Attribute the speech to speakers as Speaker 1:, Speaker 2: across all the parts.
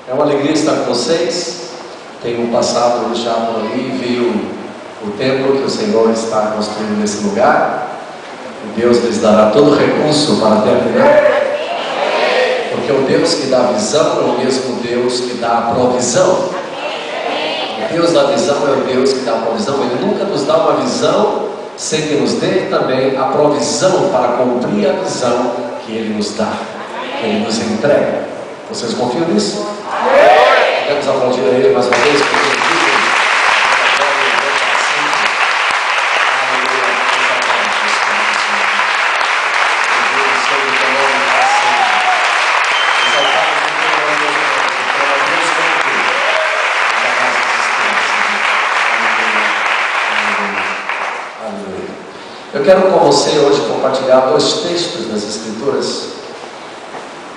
Speaker 1: É uma alegria estar com vocês. Tenho passado já por ali, vi o templo que o Senhor está construindo nesse lugar. E Deus lhes dará todo o recurso para terminar. Porque o Deus que dá visão é o mesmo Deus que dá a provisão. O Deus da visão é o Deus que dá a provisão. Ele nunca nos dá uma visão sem que nos dê também a provisão para cumprir a visão que Ele nos dá, que Ele nos entrega. Vocês confiam nisso? Vamos aplaudir a Ele mais uma vez. Eu quero com você hoje compartilhar dois textos das Escrituras.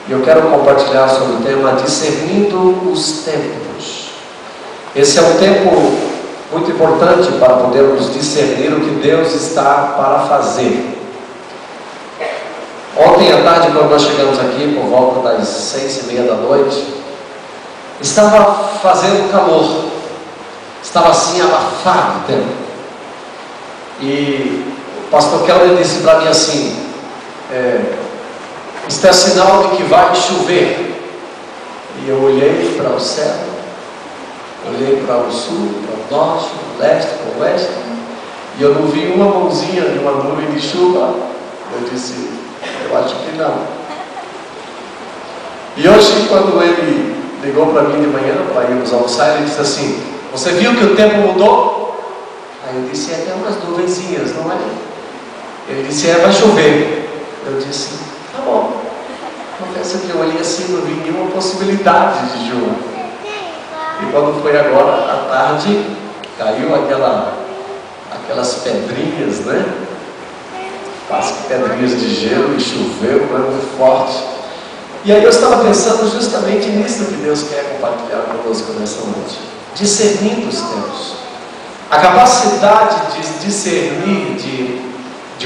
Speaker 1: E eu quero compartilhar sobre o tema discernindo os tempos. Esse é um tempo muito importante para podermos discernir o que Deus está para fazer. Ontem à tarde, quando nós chegamos aqui, por volta das 6:30 da noite, estava fazendo calor. Estava assim abafado o tempo. E o pastor Kelly disse para mim assim: isto é sinal de que vai chover. E eu olhei para o céu, olhei para o sul, para o norte, para o leste, para o oeste, e eu não vi uma mãozinha de uma nuvem de chuva. Eu disse: eu acho que não. E hoje, quando ele ligou para mim de manhã para irmos almoçar, ele disse assim: você viu que o tempo mudou? Aí eu disse: até umas nuvenzinhas, não é? Ele disse: vai chover. Eu disse: tá bom. Confesso que eu olhei assim, não vi nenhuma possibilidade de chuva. E quando foi agora à tarde, caiu aquelas pedrinhas, né? Quase que pedrinhas de gelo, e choveu, foi muito forte. E aí eu estava pensando justamente nisso que Deus quer compartilhar conosco nessa noite. Discernindo os tempos. A capacidade de discernir, de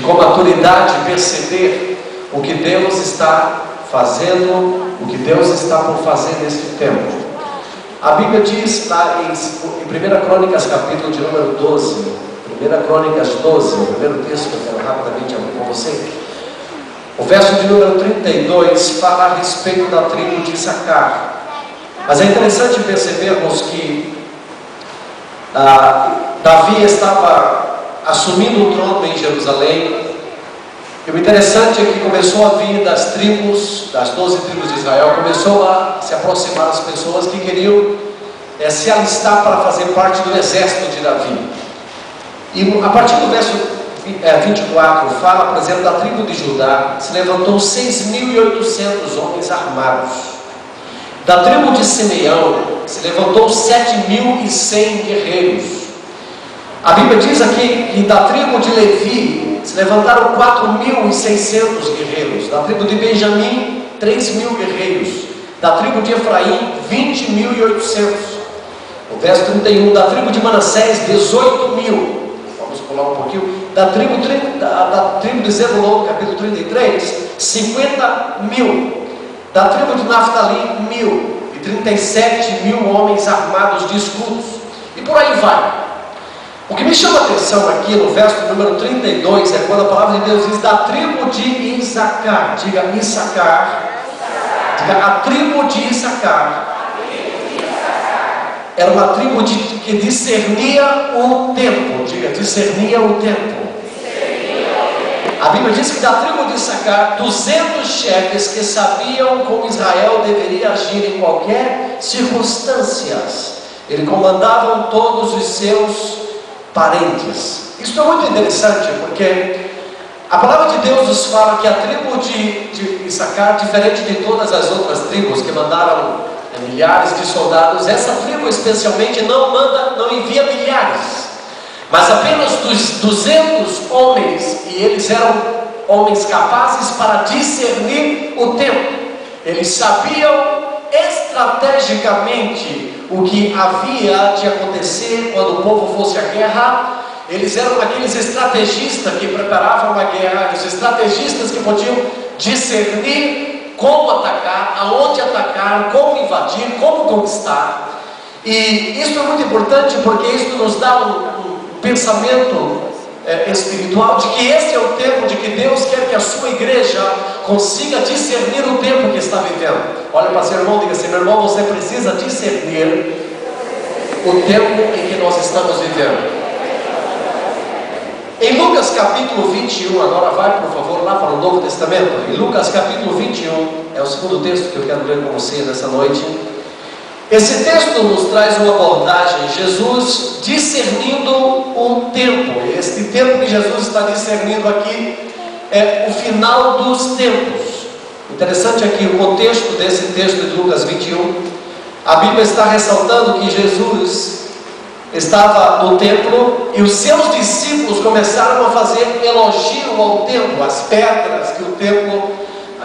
Speaker 1: com maturidade perceber o que Deus está fazendo, o que Deus está por fazer neste tempo. A Bíblia diz lá em 1 Crônicas, capítulo de número 12, 1 Crônicas 12, o primeiro texto que eu quero rapidamente abrir com você. O verso de número 32 fala a respeito da tribo de Issacar. Mas é interessante percebermos que Davi estava assumindo o trono em Jerusalém. E o interessante é que começou a vir das tribos, das 12 tribos de Israel, começou a se aproximar as pessoas que queriam se alistar para fazer parte do exército de Davi. E a partir do verso 24 fala, por exemplo, da tribo de Judá se levantou 6.800 homens armados. Da tribo de Simeão se levantou 7.100 guerreiros. A Bíblia diz aqui que da tribo de Levi se levantaram 4.600 guerreiros. Da tribo de Benjamim, 3.000 guerreiros. Da tribo de Efraim, 20.800. O verso 31, da tribo de Manassés, 18.000. Vamos pular um pouquinho. Da tribo de Zebulon, capítulo 33, 50.000. Da tribo de Naftali, 1.000. E 37.000 homens armados de escudos. E por aí vai. O que me chama a atenção aqui no verso número 32 é quando a palavra de Deus diz da tribo de Issacar. Diga Issacar. Diga a tribo de Issacar. Era uma tribo que discernia o tempo. Diga, discernia o tempo. A Bíblia diz que da tribo de Issacar, 200 chefes que sabiam como Israel deveria agir em qualquer circunstância. Eles comandavam todos os seus parentes. Isso é muito interessante, porque a palavra de Deus nos fala que a tribo de Issacar, diferente de todas as outras tribos que mandaram milhares de soldados, essa tribo especialmente não envia milhares, mas apenas 200 homens, e eles eram homens capazes para discernir o tempo. Eles sabiam estrategicamente o que havia de acontecer quando o povo fosse à guerra. Eles eram aqueles estrategistas que preparavam a guerra, os estrategistas que podiam discernir como atacar, aonde atacar, como invadir, como conquistar. E isso é muito importante porque isso nos dá um pensamento espiritual de que esse é o tempo de que Deus quer que a sua igreja consiga discernir o tempo que está vivendo. Olha para seu irmão e diga assim: meu irmão, você precisa discernir o tempo em que nós estamos vivendo. Em Lucas capítulo 21, agora vai por favor lá para o Novo Testamento. Em Lucas capítulo 21, é o segundo texto que eu quero ler com você nessa noite. Esse texto nos traz uma abordagem, Jesus discernindo o tempo. Este tempo que Jesus está discernindo aqui é o final dos tempos. Interessante aqui o contexto desse texto de Lucas 21. A Bíblia está ressaltando que Jesus estava no templo e os seus discípulos começaram a fazer elogio ao templo, as pedras que o templo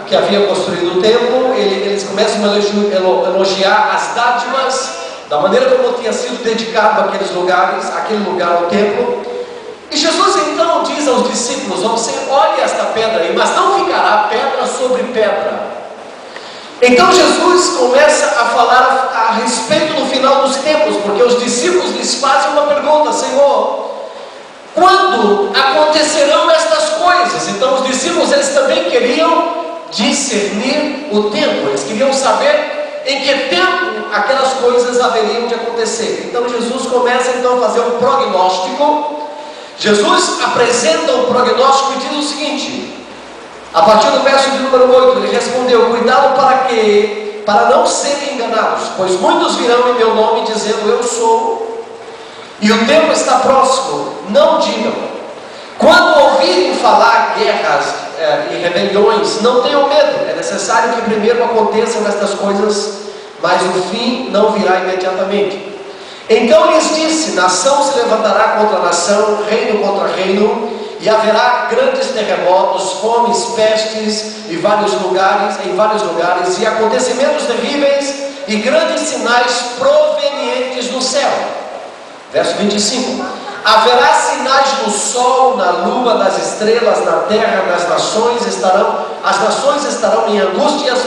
Speaker 1: que havia construído o templo. Eles começam a elogiar as dádivas, da maneira como tinha sido dedicado aqueles lugares, aquele lugar ao templo. E Jesus então diz aos discípulos: você olhe esta pedra aí, mas não ficará pedra sobre pedra. Então Jesus começa a falar a respeito do final dos tempos, porque os discípulos lhes fazem uma pergunta: Senhor, quando acontecerão estas coisas? Então os discípulos, eles também queriam discernir o tempo, eles queriam saber em que tempo aquelas coisas haveriam de acontecer. Então Jesus começa então a fazer um prognóstico. Jesus apresenta um prognóstico e diz o seguinte, a partir do verso de número 8, ele respondeu: cuidado para não serem enganados, pois muitos virão em meu nome dizendo eu sou, e o tempo está próximo. Não digam, quando ouvirem falar guerras e rebeliões, não tenham medo. É necessário que primeiro aconteçam estas coisas, mas o fim não virá imediatamente. Então lhes disse: nação se levantará contra nação, reino contra reino, e haverá grandes terremotos, fomes, pestes em vários lugares, e acontecimentos terríveis e grandes sinais provenientes do céu. Verso 25: haverá sinais no sol, na lua, nas estrelas, na terra, as nações estarão em angústias,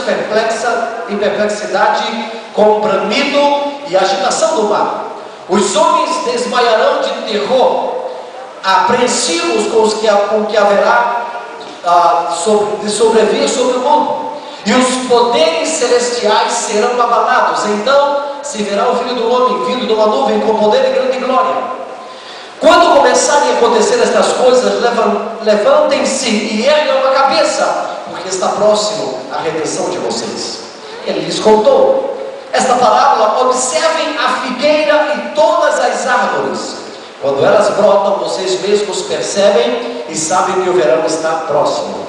Speaker 1: em perplexidade, com bramido e agitação do mar. Os homens desmaiarão de terror, apreensivos com o que haverá de sobrevir sobre o mundo, e os poderes celestiais serão abalados. Então se verá o Filho do Homem vindo de uma nuvem com poder e grande glória. Quando começarem a acontecer estas coisas, levantem-se e ergam a cabeça, porque está próximo a redenção de vocês. Ele lhes contou esta parábola: observem a figueira e todas as árvores. Quando elas brotam, vocês mesmos percebem e sabem que o verão está próximo.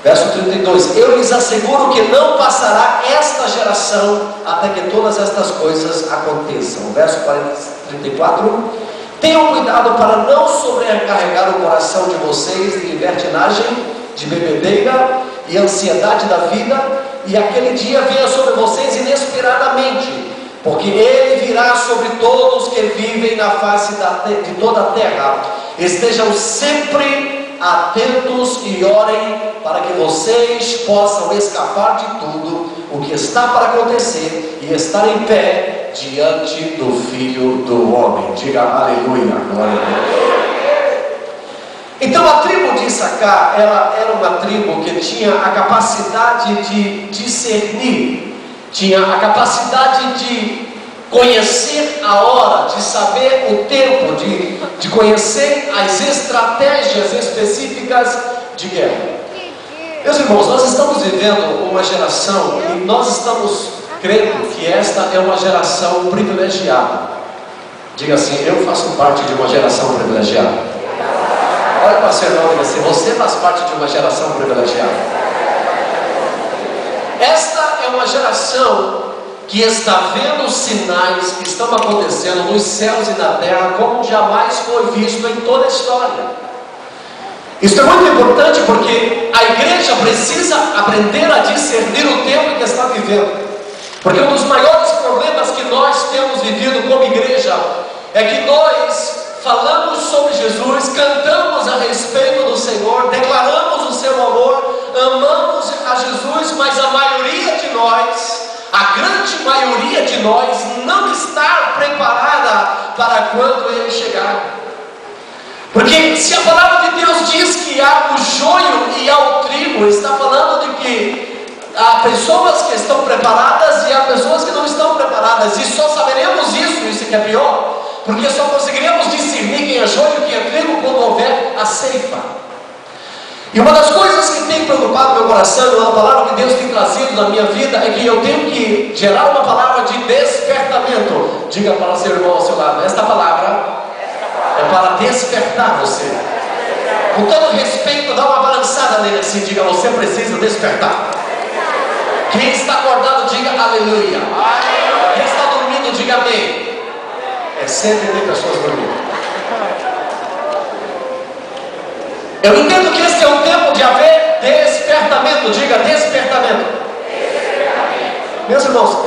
Speaker 1: Verso 32: eu lhes asseguro que não passará esta geração até que todas estas coisas aconteçam. Verso 34: tenham cuidado para não sobrecarregar o coração de vocês de libertinagem, de bebedeira e ansiedade da vida, e aquele dia venha sobre vocês inesperadamente, porque ele virá sobre todos que vivem na face de toda a terra. Estejam sempre atentos e orem para que vocês possam escapar de tudo o que está para acontecer e estar em pé diante do Filho do Homem. Diga aleluia, glória a Deus. Então a tribo de Issacar, ela era uma tribo que tinha a capacidade de discernir, tinha a capacidade de conhecer a hora, de saber o tempo, de conhecer as estratégias específicas de guerra. Meus irmãos, nós estamos vivendo uma geração e nós estamos crendo que esta é uma geração privilegiada. Diga assim: eu faço parte de uma geração privilegiada. Olha para o seu irmão e diga assim: você faz parte de uma geração privilegiada. Esta é uma geração que está vendo os sinais que estão acontecendo nos céus e na terra como jamais foi visto em toda a história. Isso é muito importante porque a igreja precisa aprender a discernir o tempo que está vivendo. Porque um dos maiores problemas que nós temos vivido como igreja é que nós falamos sobre Jesus, cantamos a respeito do Senhor, declaramos o seu amor, amamos a Jesus, mas a grande maioria de nós não está preparada para quando Ele chegar. Porque se a palavra de Deus diz que há o joio e há o trigo, está falando de que há pessoas que estão preparadas e há pessoas que não estão preparadas. E só saberemos isso que é pior, porque só conseguiremos discernir quem é joio e quem é trigo quando houver a ceifa. E uma das coisas que tem preocupado meu coração, uma palavra que Deus tem trazido na minha vida, é que eu tenho que gerar uma palavra de despertamento. Diga para o seu irmão ao seu lado: esta palavra é para despertar você. Com todo respeito, dá uma balançada nele assim, diga: você precisa despertar. Quem está acordado, diga aleluia. Quem está dormindo, diga amém. É sempre tem pessoas dormindo. Eu entendo que esse é um tempo de haver despertamento. Diga despertamento. Meus irmãos,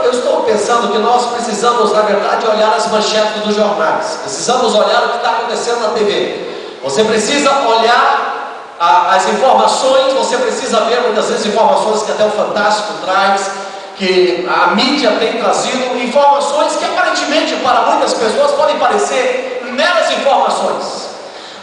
Speaker 1: eu estou pensando que nós precisamos, na verdade, olhar as manchetes dos jornais. Precisamos olhar o que está acontecendo na TV. Você precisa olhar as informações. Você precisa ver muitas vezes informações que até o Fantástico traz, que a mídia tem trazido, informações que aparentemente para muitas pessoas podem parecer meras informações.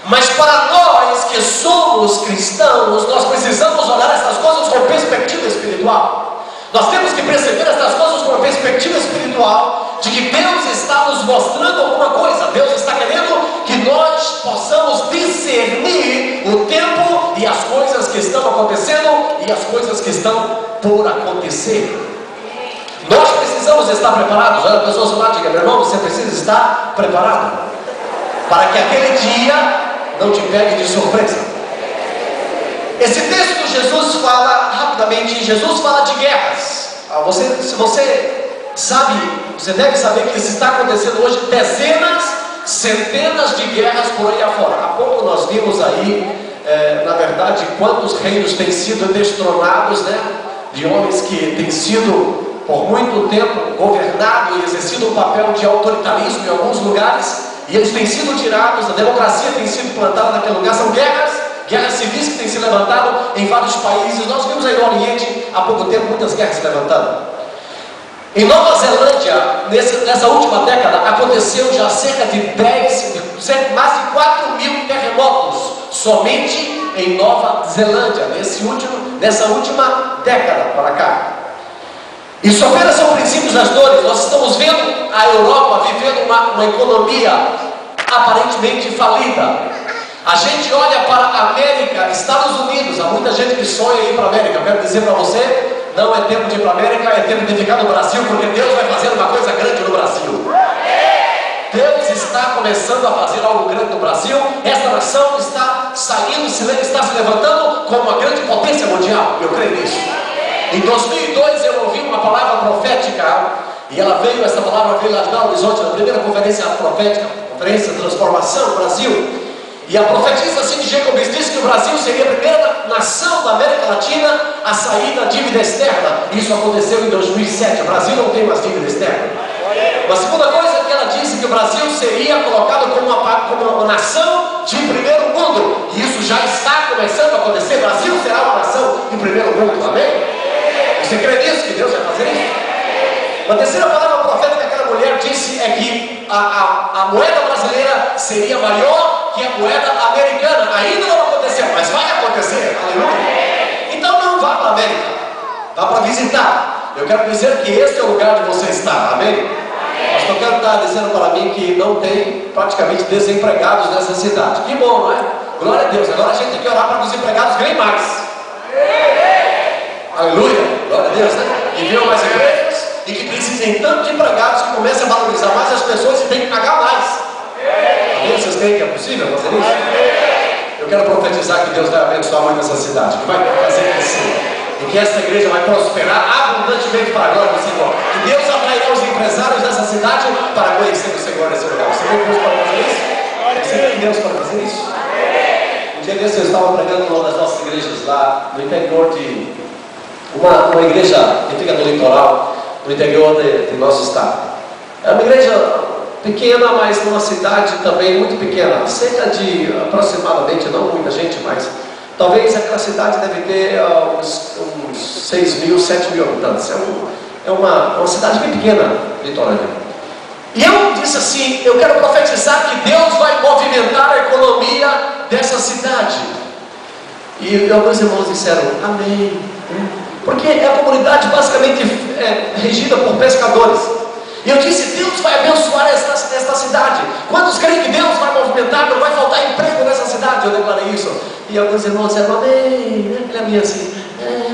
Speaker 1: Mas para nós que somos cristãos, nós precisamos olhar essas coisas com perspectiva espiritual. Nós temos que perceber essas coisas com perspectiva espiritual, de que Deus está nos mostrando alguma coisa. Deus está querendo que nós possamos discernir o tempo e as coisas que estão acontecendo e as coisas que estão por acontecer. Nós precisamos estar preparados. Olha a pessoa ao seu lado, diga: meu irmão, você precisa estar preparado para que aquele dia não te pegue de surpresa. Esse texto Jesus fala rapidamente. Jesus fala de guerras. Se você sabe, você deve saber que isso está acontecendo hoje dezenas, centenas de guerras por aí afora. Há pouco nós vimos aí, na verdade, quantos reinos têm sido destronados, né? De homens que têm sido por muito tempo governado e exercido um papel de autoritarismo em alguns lugares. E eles têm sido tirados, a democracia tem sido plantada naquele lugar. São guerras civis que têm se levantado em vários países. Nós vimos aí no Oriente, há pouco tempo, muitas guerras se levantando. Em Nova Zelândia, nessa última década, aconteceu já cerca de mais de 4 mil terremotos, somente em Nova Zelândia, nessa última década para cá. Isso apenas são princípios das dores. Nós estamos vendo a Europa vivendo uma economia aparentemente falida. A gente olha para a América, Estados Unidos. Há muita gente que sonha em ir para a América. Eu quero dizer para você, não é tempo de ir para a América, é tempo de ficar no Brasil, porque Deus vai fazer uma coisa grande no Brasil. Deus está começando a fazer algo grande no Brasil. Esta nação está saindo, está se levantando como uma grande potência mundial. Eu creio nisso. Em 2002 eu ouvi uma palavra profética, e essa palavra veio lá de Belo Horizonte, na primeira conferência profética, conferência de transformação no Brasil. E a profetisa Cindy Jacobs disse que o Brasil seria a primeira nação da América Latina a sair da dívida externa. Isso aconteceu em 2007, o Brasil não tem mais dívida externa. Uma segunda coisa que ela disse, que o Brasil seria colocado como uma nação de primeiro mundo. E isso já está começando a acontecer. O Brasil será uma nação de primeiro mundo, amém? Você crê nisso, que Deus vai fazer isso? Uma terceira palavra profética que aquela mulher disse é que a moeda brasileira seria maior que a moeda americana. Ainda não aconteceu, mas vai acontecer, aleluia. Então não vá para a América, vá para visitar. Eu quero dizer que esse é o lugar onde você está, amém? O pastor Cano está dizendo para mim que não tem praticamente desempregados nessa cidade. Que bom, não é? Glória a Deus. Agora a gente tem que orar para que os empregados ganhem mais. Aleluia, glória a Deus, né? E viram mais igrejas e que precisem tanto de empregados que comecem a valorizar mais as pessoas e tem que pagar mais. Amém? Vocês creem que é possível fazer isso? Eu quero profetizar que Deus vai abençoar muito essa cidade, que vai fazer crescer, e que essa igreja vai prosperar abundantemente para a glória do Senhor. Que Deus atrairá os empresários dessa cidade para conhecer o Senhor nesse lugar. Você crê que Deus pode fazer isso? Você crê que Deus pode fazer isso? Um dia desse eu estava pregando numa das nossas igrejas lá no interior de uma igreja que fica no litoral, no interior de nosso estado. É uma igreja pequena, mas numa cidade também muito pequena, cerca de aproximadamente, não muita gente, mas talvez aquela cidade deve ter uns 6 mil, 7 mil habitantes. é uma cidade bem pequena, litorânea. E eu disse assim, eu quero profetizar que Deus vai movimentar a economia dessa cidade. E alguns irmãos disseram, amém. Porque é a comunidade basicamente regida por pescadores. E eu disse, Deus vai abençoar esta cidade. Quantos creem que Deus vai movimentar, não vai faltar emprego nessa cidade? Eu declarei isso. E alguns irmãos disseram, amém. Ele minha assim,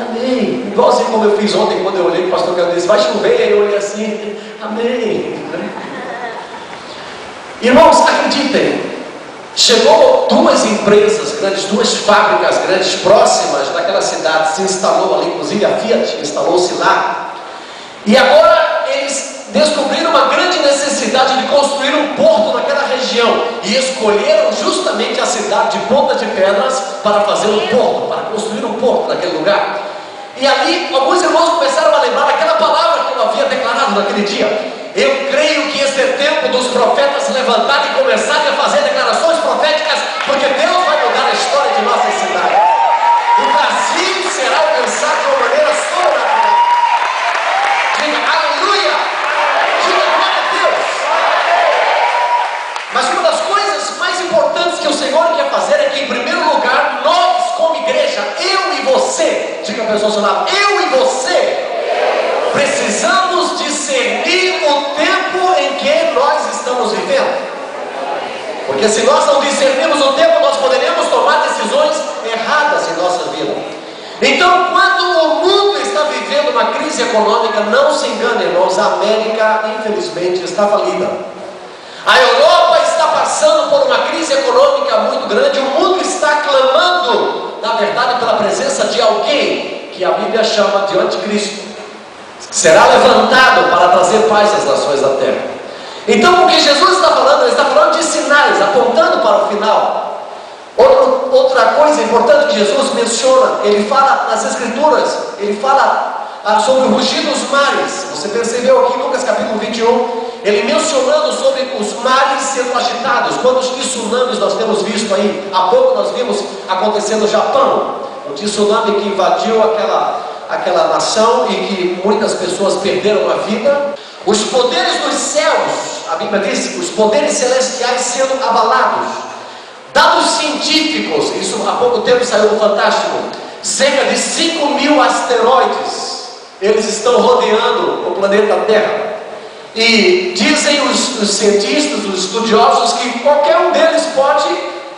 Speaker 1: amém. Igualzinho como eu fiz ontem, quando eu olhei para o pastor Cândido disse, vai chover, aí eu olhei assim, amém. Irmãos, acreditem, chegou duas empresas grandes, duas fábricas grandes próximas daquela cidade, se instalou ali, inclusive a Fiat instalou-se lá. E agora eles descobriram uma grande necessidade de construir um porto naquela região e escolheram justamente a cidade de Ponta de Pedras para fazer um porto, para construir um porto naquele lugar. E ali alguns irmãos começaram a lembrar aquela palavra que eu havia declarado naquele dia. Eu creio que esse é tempo dos profetas levantarem e começarem a fazer declarações proféticas, porque Deus vai mudar a história de nossa cidade. O Brasil será alcançado de uma maneira sobrenatural. Diga aleluia! Diga glória a Deus! Mas uma das coisas mais importantes que o Senhor quer fazer é que, em primeiro lugar, nós como igreja, eu e você, diga a pessoa ao seu lado, eu e você, precisamos discernir o tempo em que nós estamos vivendo. Porque se nós não discernirmos o tempo, nós poderemos tomar decisões erradas em nossa vida. Então, quando o mundo está vivendo uma crise econômica, não se engane, irmãos, a América, infelizmente, está falida. A Europa está passando por uma crise econômica muito grande. O mundo está clamando, na verdade, pela presença de alguém que a Bíblia chama de anticristo. Será levantado para trazer paz às nações da terra. Então, o que Jesus está falando, ele está falando de sinais, apontando para o final. Outra coisa importante que Jesus menciona, ele fala nas Escrituras, ele fala sobre o rugir dos mares. Você percebeu aqui em Lucas capítulo 21, ele mencionando sobre os mares sendo agitados. Quantos tsunamis nós temos visto aí? Há pouco nós vimos acontecer no Japão, o tsunami que invadiu aquela nação e que muitas pessoas perderam a vida. Os poderes dos céus, a Bíblia diz, os poderes celestiais sendo abalados. Dados científicos, isso há pouco tempo saiu no Fantástico, cerca de 5.000 asteroides, eles estão rodeando o planeta Terra. E dizem os cientistas, os estudiosos, que qualquer um deles pode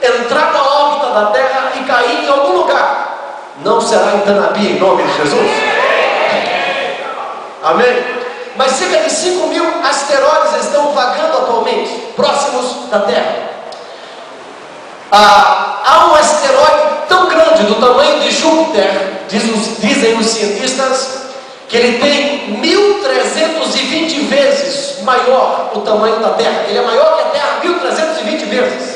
Speaker 1: entrar na órbita da Terra e cair em algum lugar. Não será em Tanabi, em nome de Jesus. Amém? Mas cerca de 5.000 asteroides estão vagando atualmente, próximos da Terra. Há um asteroide tão grande, do tamanho de Júpiter, dizem os cientistas, que ele tem 1.320 vezes maior o tamanho da Terra. Ele é maior que a Terra 1.320 vezes.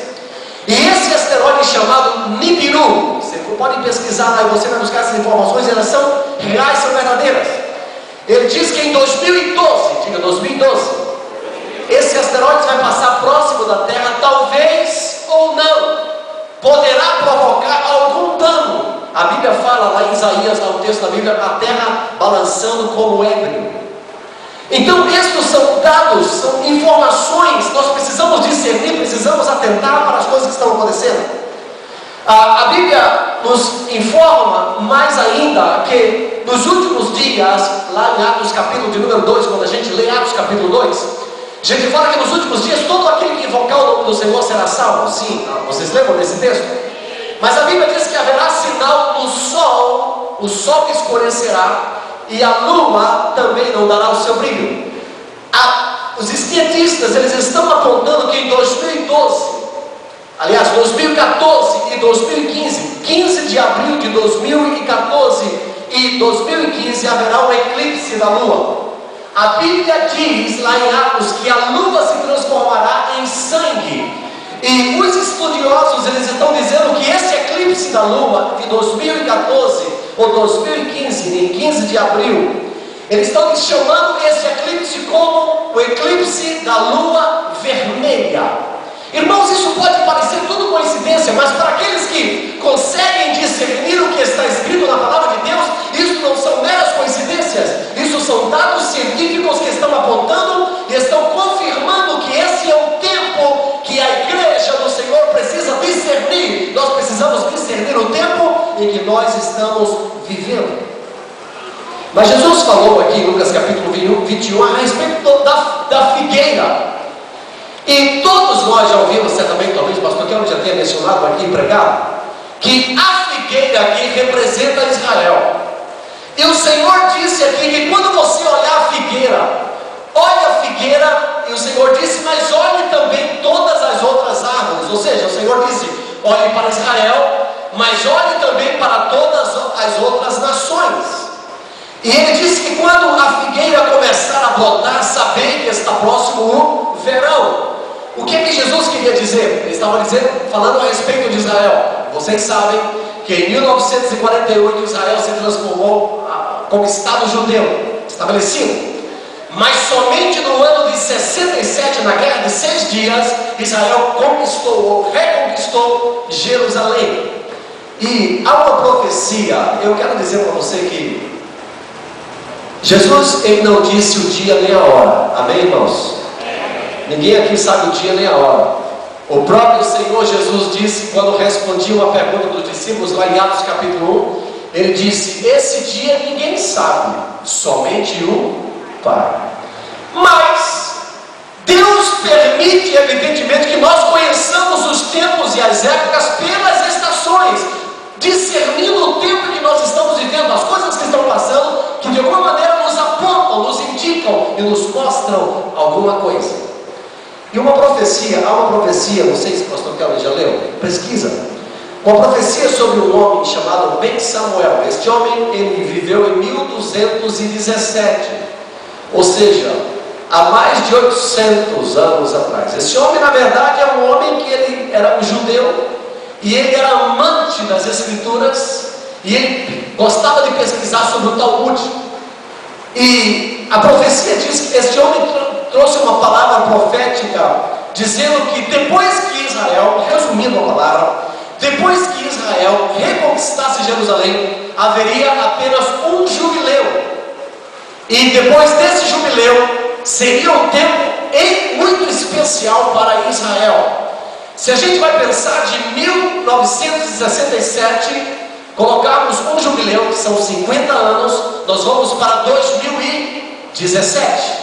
Speaker 1: E esse asteroide chamado Nibiru, você pode pesquisar lá e você vai buscar essas informações, elas são reais, são verdadeiras. Ele diz que em 2012, diga 2012, esse asteroide vai passar próximo da Terra, talvez ou não, poderá provocar algum dano. A Bíblia fala lá em Isaías, lá no texto da Bíblia, a Terra balançando como ébrio. Então, estes são dados, são informações, nós precisamos discernir, precisamos atentar para as coisas que estão acontecendo. A Bíblia nos informa mais ainda que nos últimos dias, lá em Atos capítulo de número 2, quando a gente lê Atos capítulo 2, a gente fala que nos últimos dias todo aquele que invocar o nome do Senhor será salvo. Sim, vocês lembram desse texto? Mas a Bíblia diz que haverá sinal no sol, o sol escurecerá e a lua também não dará o seu brilho. Os cientistas, eles estão apontando que em 2012, aliás 2014 e 2015, 15 de abril de 2014 e 2015 haverá um eclipse da lua. A Bíblia diz lá em Atos que a lua se transformará em sangue. E os estudiosos, eles estão dizendo que esse eclipse da lua de 2014 ou 2015, em 15 de abril, eles estão chamando esse eclipse como o eclipse da lua vermelha. Irmãos, isso pode parecer tudo coincidência, mas para aqueles que conseguem discernir o que está escrito na palavra de Deus, isso não são meras coincidências, isso são dados científicos estão apontando e estão confirmando que esse é o tempo que a igreja do Senhor precisa discernir. Nós precisamos discernir o tempo em que nós estamos vivendo. Mas Jesus falou aqui em Lucas capítulo 21 a respeito da figueira. E todos nós já ouvimos, certamente, talvez o pastor Kelvin já tenha mencionado aqui e pregado, que a figueira aqui representa Israel. E o Senhor disse aqui que quando você olhar a figueira, olhe a figueira, e o Senhor disse, mas olhe também todas as outras árvores. Ou seja, o Senhor disse, olhe para Israel, mas olhe também para todas as outras nações. E ele disse que quando a figueira começar a brotar, saber que está próximo o verão. O que é que Jesus queria dizer? Ele estava falando a respeito de Israel. Vocês sabem que em 1948 Israel se transformou como Estado judeu, estabelecido. Mas somente no ano de 67, na guerra de 6 dias, Israel reconquistou Jerusalém. E há uma profecia, eu quero dizer para você que Jesus, ele não disse o dia nem a hora, amém, irmãos? Ninguém aqui sabe o dia nem a hora. O próprio Senhor Jesus disse, quando respondia uma pergunta dos discípulos lá em Atos capítulo 1, ele disse, esse dia ninguém sabe, somente o Pai. Mas Deus permite, evidentemente, que nós conheçamos os tempos e as épocas pelas estações, discernindo o tempo que nós estamos vivendo, as coisas que estão passando, que de alguma maneira nos apontam, nos indicam e nos mostram alguma coisa. E há uma profecia, não sei se o pastor Kelvin já leu, pesquisa, uma profecia sobre um homem chamado Ben Samuel. Este homem, ele viveu em 1217, ou seja, há mais de 800 anos atrás. Esse homem, na verdade, é um homem que ele era um judeu, e ele era amante das escrituras, e ele gostava de pesquisar sobre o Talmud. E a profecia diz que este homem trouxe uma palavra profética, dizendo que depois que Israel, resumindo a palavra, depois que Israel reconquistasse Jerusalém, haveria apenas um jubileu. E depois desse jubileu, seria um tempo muito especial para Israel. Se a gente vai pensar de 1967, colocarmos um jubileu, que são 50 anos, nós vamos para 2017.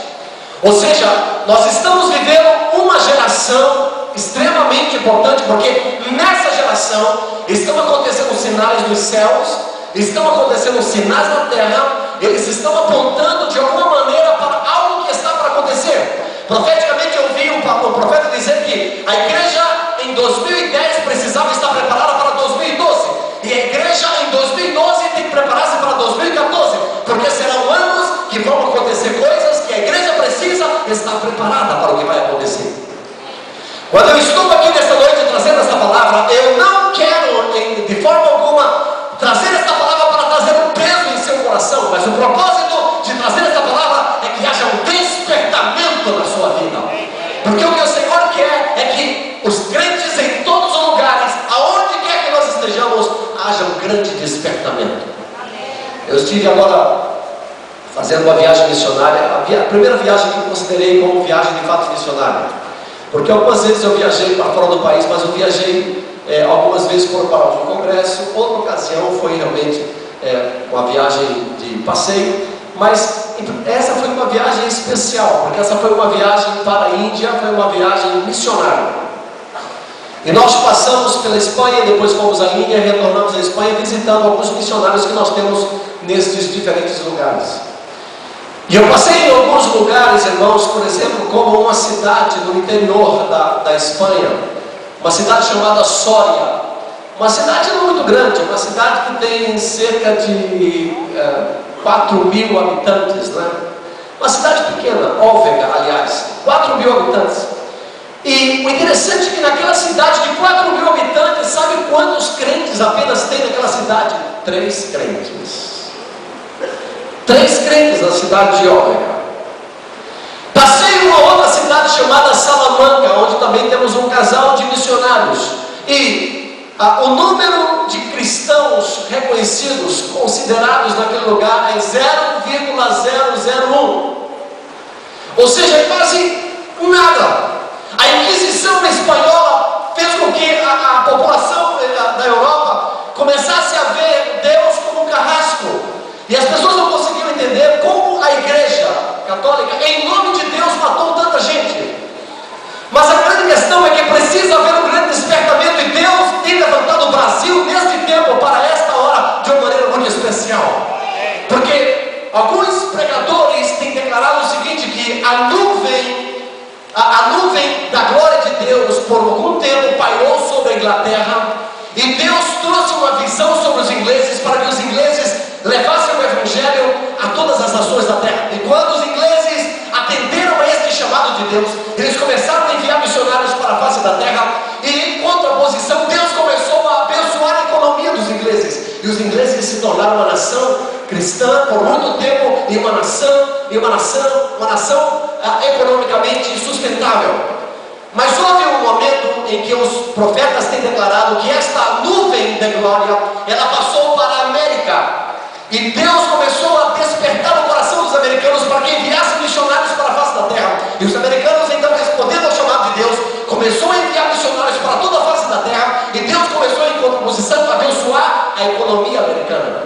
Speaker 1: Ou seja, nós estamos vivendo uma geração extremamente importante, porque nessa geração estão acontecendo sinais dos céus, estão acontecendo sinais na terra, eles estão apontando de alguma maneira para algo que está para acontecer. Profeticamente eu vi o profeta dizer que a igreja em 2010 precisava estar preparada para 2012, e a igreja em 2012 tem que preparar-se para 2014, porque serão anos que vão acontecer coisas que a igreja precisa estar preparada para o que vai acontecer. Quando eu estou aqui nesta noite trazendo esta palavra, eu não quero de forma alguma trazer esta palavra para trazer um peso em seu coração, mas o propósito de trazer esta palavra é que haja um despertamento na sua vida, porque o que o Senhor quer é que os crentes em todos os lugares, aonde quer que nós estejamos, haja um grande despertamento. Eu estive agora fazendo uma viagem missionária, a primeira viagem que eu considerei como viagem de fato missionária, porque algumas vezes eu viajei para fora do país, mas eu viajei algumas vezes para um congresso. Outra ocasião foi realmente uma viagem de passeio, mas essa foi uma viagem especial, porque essa foi uma viagem para a Índia, foi uma viagem missionária. E nós passamos pela Espanha, depois fomos à Índia, retornamos à Espanha, visitando alguns missionários que nós temos nestes diferentes lugares. E eu passei em alguns lugares, irmãos, por exemplo, como uma cidade no interior da Espanha, uma cidade chamada Sória, uma cidade não muito grande, uma cidade que tem cerca de 4.000 habitantes, né? Uma cidade pequena, Óvega, aliás, 4.000 habitantes. E o interessante é que naquela cidade de 4.000 habitantes, sabe quantos crentes apenas tem naquela cidade? 3 crentes. 3 crentes na cidade de Óvega. Passei em uma outra cidade chamada Salamanca, onde também temos um casal de missionários. E o número de cristãos reconhecidos, considerados naquele lugar, é 0,001. Ou seja, quase nada. A Inquisição espanhola fez com que a população da Europa começasse a ver Deus como um carrasco. E as pessoas não conseguiam entender como a Igreja Católica, em nome de Deus, matou tanta gente. Mas a grande questão é que precisa haver um grande despertamento, e Deus tem levantado o Brasil neste tempo para esta hora de uma maneira muito especial. Porque alguns pregadores têm declarado o seguinte, que a nuvem da glória de Deus por algum tempo pairou sobre a Inglaterra, e Deus trouxe uma visão sobre os ingleses para que os ingleses levassem o Evangelho a todas as nações da terra. E quando os ingleses atenderam a este chamado de Deus, eles começaram a enviar missionários para a face da terra, e em contraposição Deus começou a abençoar a economia dos ingleses, e os ingleses se tornaram uma nação cristã por muito tempo, e uma nação economicamente sustentável. Mas houve um momento em que os profetas têm declarado que esta nuvem de glória, ela passou para a América, e Deus começou a despertar o coração dos americanos para que enviassem missionários para a face da terra. E os americanos, então, respondendo ao chamado de Deus, começou a enviar missionários para toda a face da terra, e Deus começou, em contraposição, a abençoar a economia americana.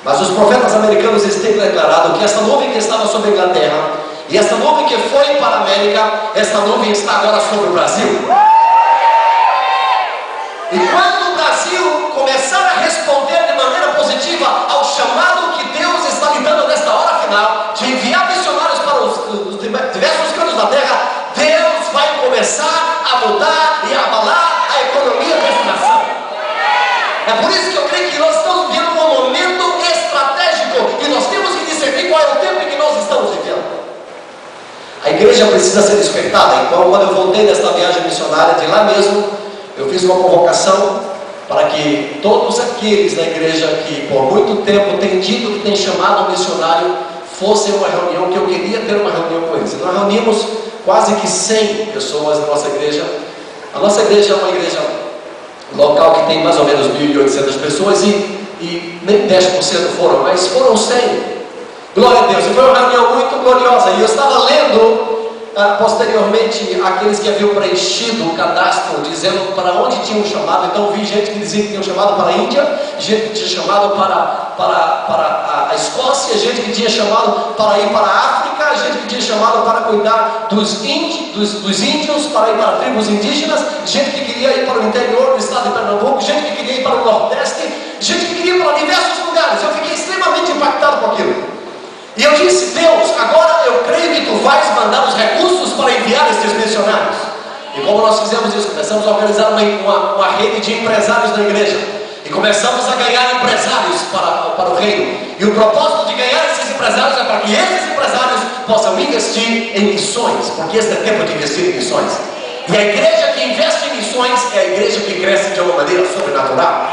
Speaker 1: Mas os profetas americanos têm declarado que esta nuvem que estava sobre a Inglaterra, e esta nuvem que foi para a América, esta nuvem está agora sobre o Brasil. E quando o Brasil começar a responder de maneira positiva ao chamado que Deus está lhe dando nesta hora final, de enviar missionários para os diversos cantos da terra, Deus vai começar a mudar e a abalar a economia dessa nação. É por isso que eu creio que nós estamos vivendo um momento estratégico, e nós temos que discernir qual é o tempo em que nós estamos vivendo. A igreja precisa ser despertada. Então, quando eu voltei desta viagem missionária, de lá mesmo, eu fiz uma convocação para que todos aqueles da igreja que por muito tempo têm dito que têm chamado um missionário, fosse uma reunião, que eu queria ter uma reunião com eles. E nós reunimos quase que 100 pessoas na nossa igreja. A nossa igreja é uma igreja local que tem mais ou menos 1.800 pessoas, e nem 10% foram, mas foram 100. Glória a Deus, e foi uma reunião muito gloriosa. E eu estava lendo posteriormente aqueles que haviam preenchido o cadastro, dizendo para onde tinham chamado. Então vi gente que dizia que tinham chamado para a Índia, gente que tinha chamado para a Escócia, gente que tinha chamado para ir para a África, gente que tinha chamado para cuidar dos índios, para ir para tribos indígenas, gente que queria ir para o interior do estado de Pernambuco, gente que queria ir para o Nordeste, gente que queria ir para diversos lugares. Eu fiquei extremamente impactado com aquilo. E eu disse: Deus, agora eu creio que Tu vais mandar os recursos para enviar estes missionários. E como nós fizemos isso, começamos a organizar uma rede de empresários na igreja, e começamos a ganhar empresários para o reino. E o propósito de ganhar esses empresários é para que esses empresários possam investir em missões, porque este é tempo de investir em missões. E a igreja que investe em missões é a igreja que cresce de uma maneira sobrenatural.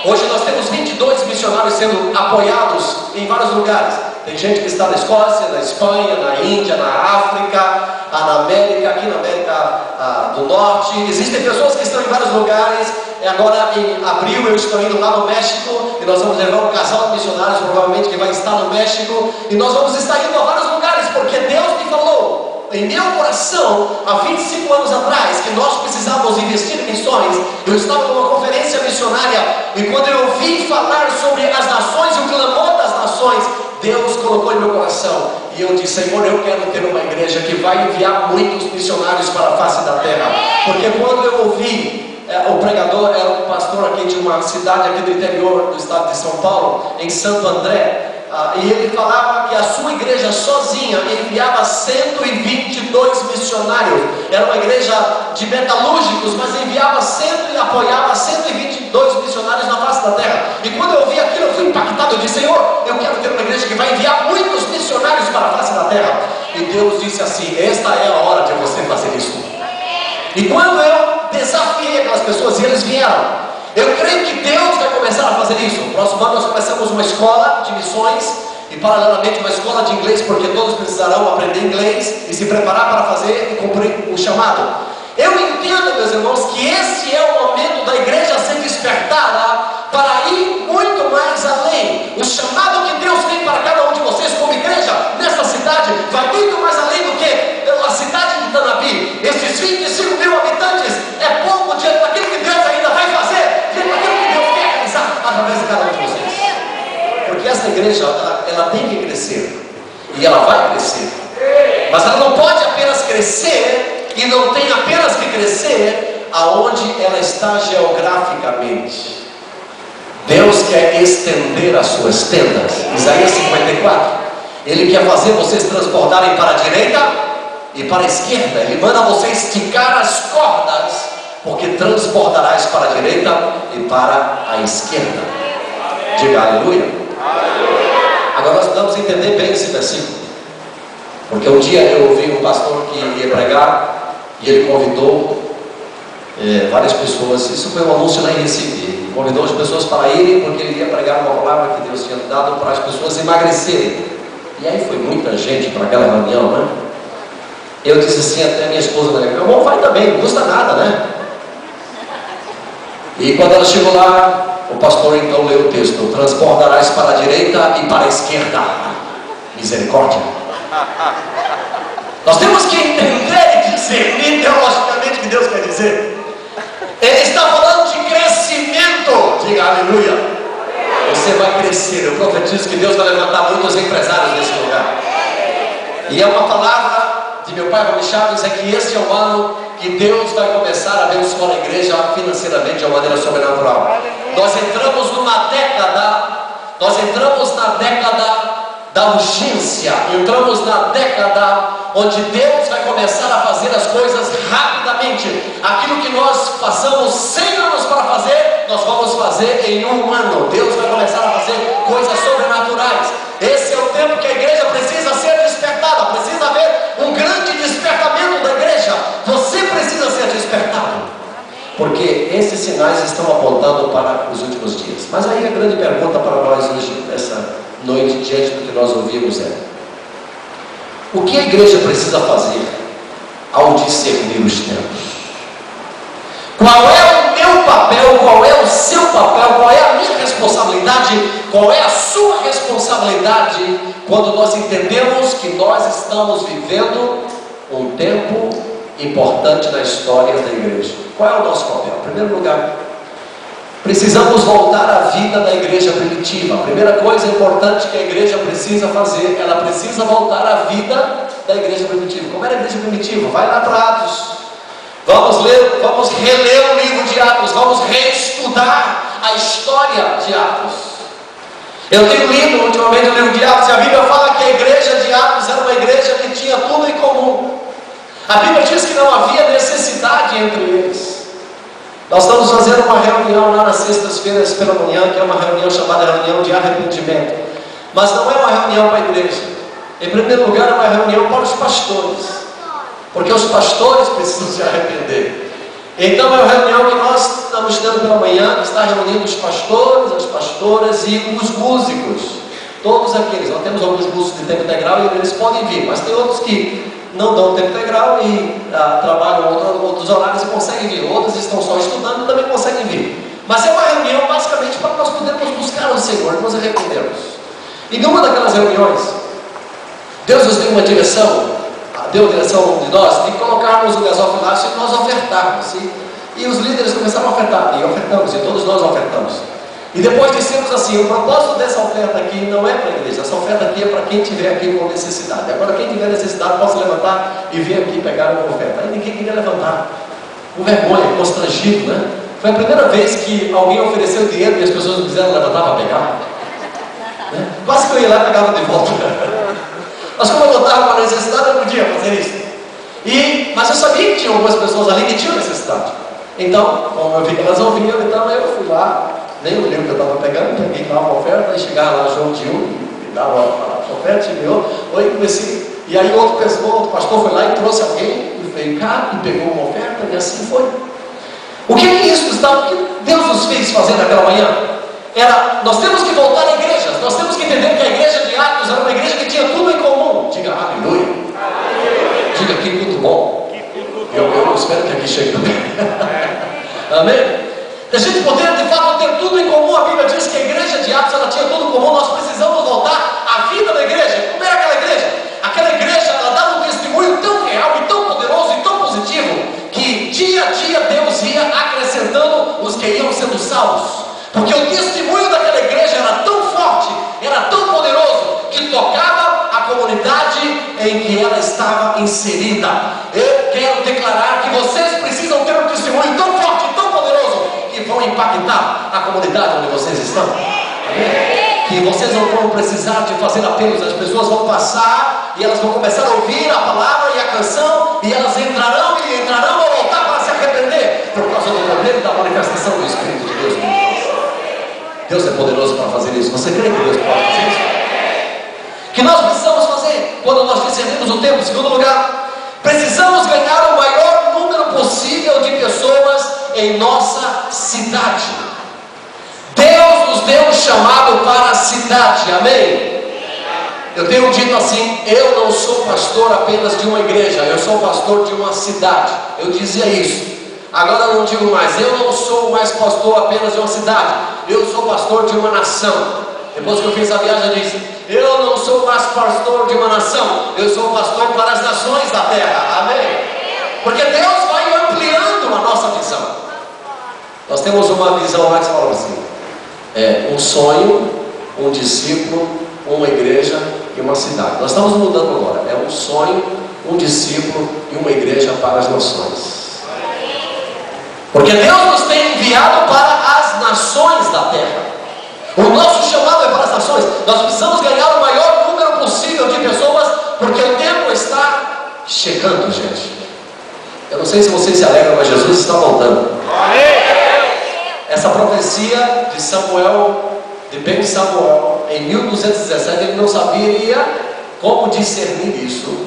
Speaker 1: Hoje nós temos 22 missionários sendo apoiados em vários lugares. Tem gente que está na Escócia, na Espanha, na Índia, na África, na América, aqui na América do Norte. Existem pessoas que estão em vários lugares. Agora em abril eu estou indo lá no México, e nós vamos levar um casal de missionários, provavelmente, que vai estar no México. E nós vamos estar indo a vários lugares, porque Deus me falou em meu coração, há 25 anos atrás, que nós precisávamos investir em missões. Eu estava numa conferência missionária, e quando eu ouvi falar sobre as nações e o clamor das nações, Deus colocou em meu coração, e eu disse: Senhor, eu quero ter uma igreja que vai enviar muitos missionários para a face da terra. Porque quando eu ouvi, o pregador era um pastor aqui de uma cidade aqui do interior do estado de São Paulo, em Santo André, e ele falava que a sua igreja sozinha enviava 122 missionários. Era uma igreja de metalúrgicos, mas enviava e apoiava 122 missionários na face da terra. E quando eu ouvi aquilo, eu fui impactado. Eu disse: Senhor, eu quero ter uma igreja que vai enviar muitos missionários para a face da terra. E Deus disse assim: esta é a hora de você fazer isso. E quando eu desafiei aquelas pessoas, e eles vieram, eu creio que Deus vai começar a fazer isso. No próximo ano nós começamos uma escola de missões, e paralelamente uma escola de inglês, porque todos precisarão aprender inglês e se preparar para fazer e cumprir o chamado. Eu entendo, meus irmãos, que esse é o momento da igreja ser despertada para ir muito mais além. O chamado que Deus tem para cada um de vocês como igreja nesta cidade vai muito mais além do que igreja, ela tem que crescer. E ela vai crescer. Mas ela não pode apenas crescer, e não tem apenas que crescer aonde ela está geograficamente. Deus quer estender as suas tendas. Isaías 54. Ele quer fazer vocês transbordarem para a direita e para a esquerda. Ele manda você esticar as cordas, porque transbordarás para a direita e para a esquerda. Diga aleluia. Agora nós precisamos entender bem esse versículo, porque um dia eu ouvi um pastor que ia pregar e ele convidou várias pessoas. Isso foi um anúncio lá em Recife. Ele convidou as pessoas para irem, porque ele ia pregar uma palavra que Deus tinha dado para as pessoas emagrecerem. E aí foi muita gente para aquela reunião, né? Eu disse assim até minha esposa, meu irmão, vai também, não custa nada, né? E quando ela chegou lá, o pastor então leu o texto: transbordarás para a direita e para a esquerda. Misericórdia. Nós temos que entender e discernir teologicamente o que Deus quer dizer. Ele está falando de crescimento. Diga aleluia. Você vai crescer. Eu profetizo que Deus vai levantar muitos empresários nesse lugar. E é uma palavra de meu pai Raul Chaves, é que este é o ano que Deus vai começar a abençoar a igreja financeiramente de uma maneira sobrenatural. Nós entramos na década da urgência, entramos na década onde Deus vai começar a fazer as coisas rapidamente. Aquilo que nós passamos 100 anos para fazer, nós vamos fazer em um ano. Deus vai começar a fazer coisas sobrenaturais. Esse é o tempo que a igreja precisa ser despertada. Precisa haver um grande despertamento da igreja. Você precisa ser despertado, porque esses sinais estão apontando para os últimos dias. Mas aí a grande pergunta para nós hoje, nessa noite, diante do que nós ouvimos, é: o que a igreja precisa fazer ao discernir os tempos? Qual é o meu papel? Qual é o seu papel? Qual é a minha responsabilidade? Qual é a sua responsabilidade quando nós entendemos que nós estamos vivendo um tempo importante na história da igreja? Qual é o nosso papel? Em primeiro lugar, precisamos voltar à vida da igreja primitiva. A primeira coisa importante que a igreja precisa fazer, ela precisa voltar à vida da igreja primitiva. Como era a igreja primitiva? Vai lá para Atos. Vamos reler o livro de Atos, vamos reestudar a história de Atos. Eu tenho lido ultimamente o livro de Atos, e a Bíblia fala que a igreja de Atos era uma igreja que tinha tudo em comum. A Bíblia diz que não havia necessidade entre eles. Nós estamos fazendo uma reunião lá nas sextas-feiras pela manhã, que é uma reunião chamada reunião de arrependimento. Mas não é uma reunião para a igreja. Em primeiro lugar, é uma reunião para os pastores, porque os pastores precisam se arrepender. Então é uma reunião que nós estamos tendo pela manhã, que está reunindo os pastores, as pastoras e os músicos. Todos aqueles. Nós temos alguns músicos de tempo integral e eles podem vir, mas tem outros que não dão tempo integral e trabalham outros horários e conseguem vir. Outros estão só estudando e também conseguem vir. Mas é uma reunião basicamente para nós podermos buscar o Senhor, nos arrependermos. E numa daquelas reuniões, Deus nos deu uma direção, deu a direção de nós, de colocarmos o gasofilácio e nós ofertarmos. E os líderes começaram a ofertar, e ofertamos, e todos nós ofertamos. E depois dissemos assim: o propósito dessa oferta aqui não é para a igreja, essa oferta aqui é para quem estiver aqui com necessidade. Agora, quem tiver necessidade, possa levantar e vir aqui pegar uma oferta. Aí ninguém queria levantar, com vergonha, constrangido, né? Foi a primeira vez que alguém ofereceu dinheiro e as pessoas não quiseram levantar para pegar, né? Quase que eu ia lá e pegava de volta. Mas como eu notava uma necessidade, eu podia fazer isso. Mas eu sabia que tinha algumas pessoas ali que tinham necessidade. Então, como eu vi que elas ouviam, então eu fui lá, nem o livro que eu estava pegando, peguei lá uma oferta, e chegava lá João de e dava a oferta, e comecei. E aí outro pastor foi lá e trouxe alguém, e veio cá, e pegou uma oferta, e assim foi. O que é isso, Gustavo? O que Deus nos fez fazer naquela manhã? Nós temos que voltar à igreja, nós temos que entender que a igreja de Atos era uma igreja que tinha tudo em comum. Diga aleluia. Diga que muito bom. Eu espero que aqui chegue também. Amém? A gente poder de fato ter tudo em comum. A Bíblia diz que a igreja de Atos ela tinha tudo em comum. Nós precisamos voltar à vida da igreja. Como era aquela igreja? Aquela igreja ela dava um testemunho tão real e tão poderoso e tão positivo, que dia a dia Deus ia acrescentando os que iam sendo salvos. Porque o testemunho daquela igreja era tão forte, era tão palavra inserida. Eu quero declarar que vocês precisam ter um testemunho tão forte, tão poderoso, que vão impactar a comunidade onde vocês estão. Que vocês não vão precisar de fazer apelos, as pessoas vão passar e elas vão começar a ouvir a palavra e a canção, e elas entrarão a voltar para se arrepender por causa do poder da manifestação do Espírito de Deus. Deus é poderoso para fazer isso. Você crê que Deus pode fazer isso? Que nós precisamos fazer quando nós discernimos o tempo. Em segundo lugar, precisamos ganhar o maior número possível de pessoas em nossa cidade. Deus nos deu um chamado para a cidade, amém? Eu tenho dito assim: eu não sou pastor apenas de uma igreja, eu sou pastor de uma cidade. Eu dizia isso. Agora eu não digo mais, eu não sou mais pastor apenas de uma cidade, eu sou pastor de uma nação. Depois que eu fiz a viagem, eu disse: eu não sou mais pastor de uma nação, eu sou pastor para as nações da terra, amém? Porque Deus vai ampliando a nossa visão. Nós temos uma visão lá que fala assim: um sonho, um discípulo, uma igreja e uma cidade. Nós estamos mudando agora, é um sonho, um discípulo e uma igreja para as nações. Porque Deus nos tem enviado para as nações da terra. O nosso chamado é para as nações. Nós precisamos ganhar o maior número possível de pessoas, porque o tempo está chegando, gente. Eu não sei se vocês se alegram, mas Jesus está voltando. Essa profecia de Samuel, de Ben Samuel, em 1217, ele não sabia como discernir isso,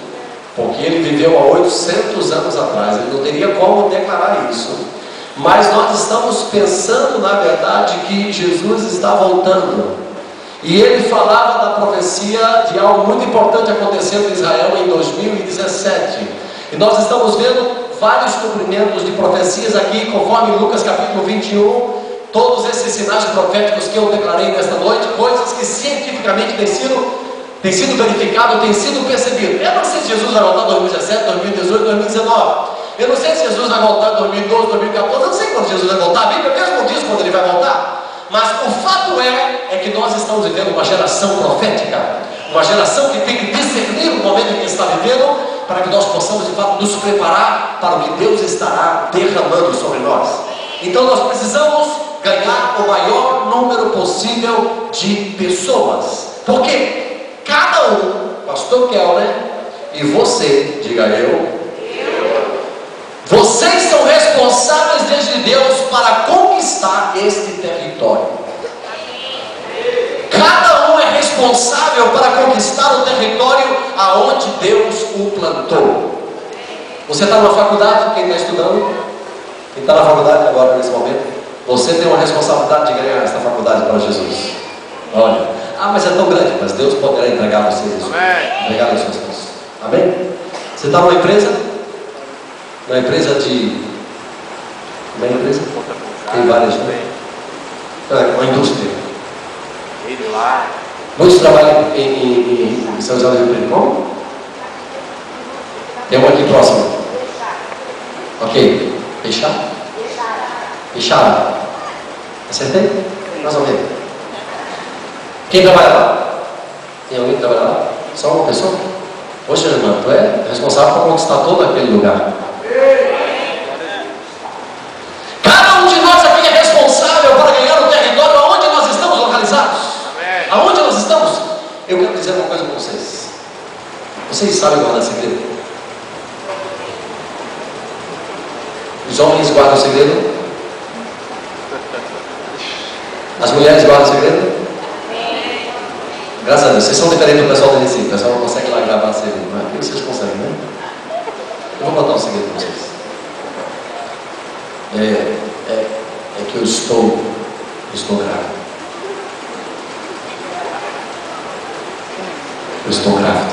Speaker 1: porque ele viveu há 800 anos atrás, ele não teria como declarar isso. Mas nós estamos pensando, na verdade, que Jesus está voltando. E ele falava da profecia de algo muito importante acontecendo em Israel em 2017. E nós estamos vendo vários cumprimentos de profecias aqui, conforme Lucas capítulo 21. Todos esses sinais proféticos que eu declarei nesta noite, coisas que cientificamente têm sido verificado, têm sido percebido. Eu não sei se Jesus vai voltar em 2017, 2018, 2019. Eu não sei se Jesus vai voltar em 2012, 2014, eu não sei quando Jesus vai voltar, a Bíblia mesmo diz quando ele vai voltar. Mas o fato é que nós estamos vivendo uma geração profética, uma geração que tem que discernir o momento em que está vivendo, para que nós possamos de fato nos preparar para o que Deus estará derramando sobre nós. Então nós precisamos ganhar o maior número possível de pessoas, porque cada um, pastor Kelner e você, diga eu, vocês são responsáveis desde Deus para conquistar este território. Cada um é responsável para conquistar o território aonde Deus o plantou. Você está na faculdade, quem está estudando? Quem está na faculdade agora nesse momento? Você tem uma responsabilidade de ganhar essa faculdade para Jesus. Olha, mas é tão grande, mas Deus poderá entregar a você isso. Entregar as suas coisas. Amém? Você está numa empresa? Na empresa de... Como é a empresa? Tem várias, né? Uma indústria. Muitos trabalham em São José do Rio Preto. Como? Tem uma aqui próximo. Ok. Fechar? Fechar. Acertei? Mais ou menos. Quem trabalha lá? Tem alguém que trabalha lá? Só uma pessoa? Poxa, irmão, tu é responsável por conquistar todo aquele lugar. Cada um de nós aqui é responsável para ganhar o território aonde nós estamos localizados. Aonde nós estamos? Eu quero dizer uma coisa para vocês. Vocês sabem guardar segredo? Os homens guardam segredo? As mulheres guardam segredo? Graças a Deus, vocês são diferentes do pessoal do Recife. O pessoal não consegue lá gravar segredo, mas aqui vocês conseguem, né? Eu vou contar um segredo para vocês. É que eu estou grávida. Eu estou grávida